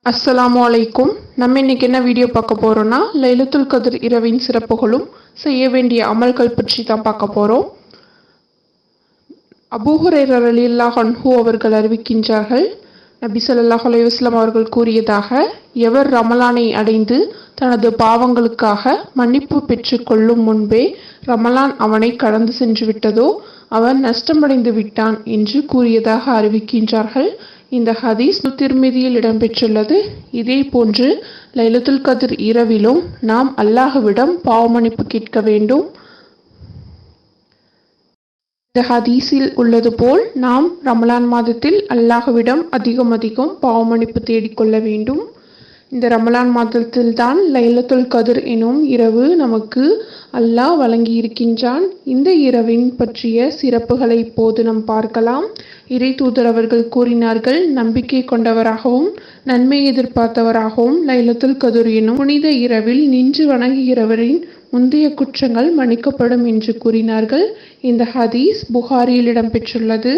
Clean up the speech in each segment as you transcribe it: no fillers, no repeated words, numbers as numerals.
அஸ்ஸலாமு அலைக்கும். நம்ம இன்னைக்கு என்ன வீடியோ பார்க்க போறோம்னா, லைலத்துல் கத்ர் இரவின் சிறப்புகளும் செய்ய வேண்டிய அமல்கள் பற்றி தான் பார்க்க போறோம். அபூ ஹுரைரா ரலியல்லாஹு அன்ஹு அவர்கள் அறிவிக்கின்றார்கள், நபி ஸல்லல்லாஹு அலைஹி வஸல்லம் அவர்கள் கூறியதாக, எவர் ரமலானை அடைந்து தனது பாவங்களுக்காக மன்னிப்பு பெற்று கொள்ளும் முன்பே ரமலான் அவனை கடந்து சென்று விட்டதோ அவன் நஷ்டமடைந்து விட்டான் என்று கூறியதாக அறிவிக்கின்றார்கள். இந்த ஹதீஸ் திர்மிதியில் இடம்பெற்றுள்ளது. இதே போன்று லைலத்துல் கத்ர் இரவிலும் நாம் அல்லாஹ்விடம் பாவமன்னிப்பு கேட்க வேண்டும். இந்த ஹதீஸில் உள்ளது போல் நாம் ரமலான் மாதத்தில் அல்லாஹ்விடம் அதிகம் பாவமன்னிப்பு தேடிக்கொள்ள வேண்டும். இந்த ரமலான் மாதத்தில் தான் லைலத்துல் கத்ர் எனும் இரவு நமக்கு அல்லாஹ் வழங்கி இருக்கின்றான். இந்த இரவின் பற்றிய சிறப்புகளை இப்போது நாம் பார்க்கலாம். இறை தூதர் அவர்கள் கூறினார்கள், நம்பிக்கை கொண்டவராகவும் நன்மை எதிர்பார்த்தவராகவும் லைலத்துல் கத்ர் எனும் புனித இரவில் நின்று வணங்குகிறவரின் முந்தைய குற்றங்கள் மன்னிக்கப்படும் என்று கூறினார்கள். இந்த ஹதீஸ் புகாரியில் இடம்பெற்றுள்ளது.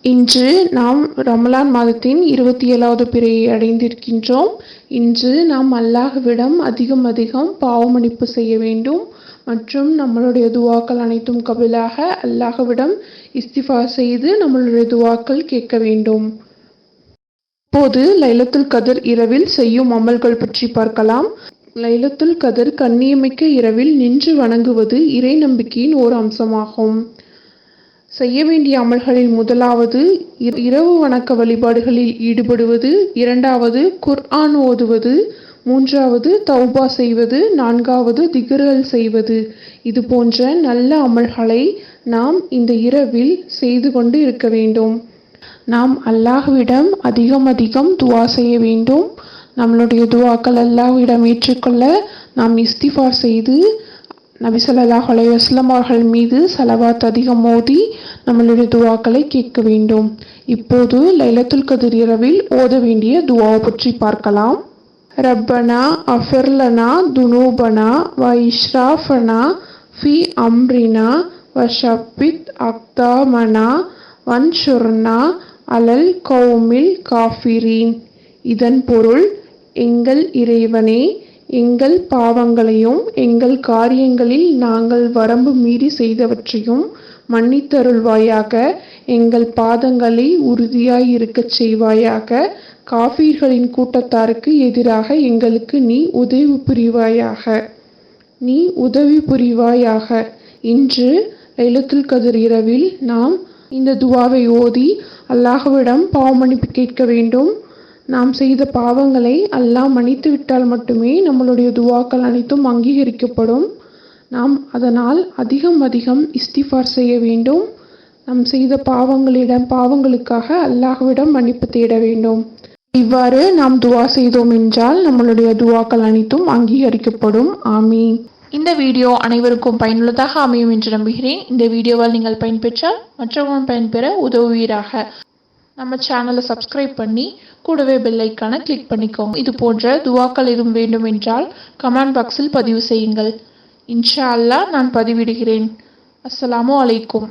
இன்று நாம் ரமலான் மாதத்தின் 27வது பிறையை அடைந்திருக்கின்றோம். இன்று நாம் அல்லாஹ்விடம் அதிகம் பாவமன்னிப்பு செய்ய வேண்டும் மற்றும் நம்மளுடைய துவாக்கள் அனைத்தும் கபூலாக அல்லாஹ்விடம் இஸ்திஃபார் செய்து நம்மளுடைய துவாக்கள் கேட்க வேண்டும். இப்போது லைலத்துல் கத்ர் இரவில் செய்யும் அமல்கள் பற்றி பார்க்கலாம். லைலத்துல் கத்ர் கண்ணியமிக்க இரவில் நின்று வணங்குவது இறை நம்பிக்கையின் ஓர் அம்சமாகும். செய்ய வேண்டிய அமல்களில் முதலாவது இரவு வணக்க வழிபாடுகளில் ஈடுபடுவது, இரண்டாவது குர்ஆன் ஓதுவது, மூன்றாவது தௌபா செய்வது, நான்காவது திக்ர்கள் செய்வது. இது போன்ற நல்ல அமல்களை நாம் இந்த இரவில் செய்து கொண்டு இருக்க வேண்டும். நாம் அல்லாஹ்விடம் அதிகம் துவா செய்ய வேண்டும். நம்மளுடைய துவாக்கள் அல்லாஹ்விடம் ஏற்றுக்கொள்ள நாம் இஸ்திஃபார் செய்து நபி ஸல்லல்லாஹு அலைஹி வஸல்லம் அவர்கள் மீது ஸலவாத் அதிகம் ஓதி நம்மளுடைய துவாக்களை கேட்க வேண்டும். இப்போது லைலத்துல் கத்ர் இரவில் ஓத வேண்டிய துவாவை பற்றி பார்க்கலாம். ரப்பனா அஃபிர் லனா துனூபனா வ இஸ்ராஃபனா ஃபி அம்ரினா வ ஷப்பித் அக்தாமனா வன்ஷுர்னா அலல் கௌமில் காஃபிரீன். இதன் பொருள், எங்கள் இறைவனே, எங்கள் பாவங்களையும் எங்கள் காரியங்களில் நாங்கள் வரம்பு மீறி செய்தவற்றையும் மன்னித்தருள்வாயாக. எங்கள் பாதங்களை உறுதியாய் இருக்கச் செய்வாயாக. காஃபிர்களின் கூட்டத்தாருக்கு எதிராக எங்களுக்கு நீ உதவி புரிவாயாக. இன்று லைலத்துல் கத்ர் இரவில் நாம் இந்த துவாவை ஓதி அல்லாஹ்விடம் பாவமன்னிப்பு கேட்க வேண்டும். நாம் செய்த பாவங்களை அல்லாஹ் மன்னித்து விட்டால் மட்டுமே நம்மளுடைய துவாக்கள் அனைத்தும் அங்கீகரிக்கப்படும். நாம் அதனால் அதிகம் இஸ்திஃபார் செய்ய வேண்டும். நாம் செய்த பாவங்களுக்காக அல்லாஹ்விடம் மன்னிப்பு தேட வேண்டும். இவ்வாறு நாம் துவா செய்தோம் என்றால் நம்மளுடைய துவாக்கள் அனைத்தும் அங்கீகரிக்கப்படும். ஆமீன். இந்த வீடியோ அனைவருக்கும் பயனுள்ளதாக அமையும் என்று நம்புகிறேன். இந்த வீடியோவால் நீங்கள் பயன்பெற்றால் மற்றவர்களும் பயன்பெற உதவுவீராக. நம்ம சேனலை சப்ஸ்கிரைப் பண்ணி கூடவே பெல் ஐக்கானை கிளிக் பண்ணிக்கோங்க. இது போன்ற துவாக்கள் எதுவும் வேண்டும் என்றால் கமெண்ட் பாக்ஸில் பதிவு செய்யுங்கள். இன்ஷா அல்லாஹ் நான் பதிவிடுகிறேன். அஸ்ஸலாமு அலைக்கும்.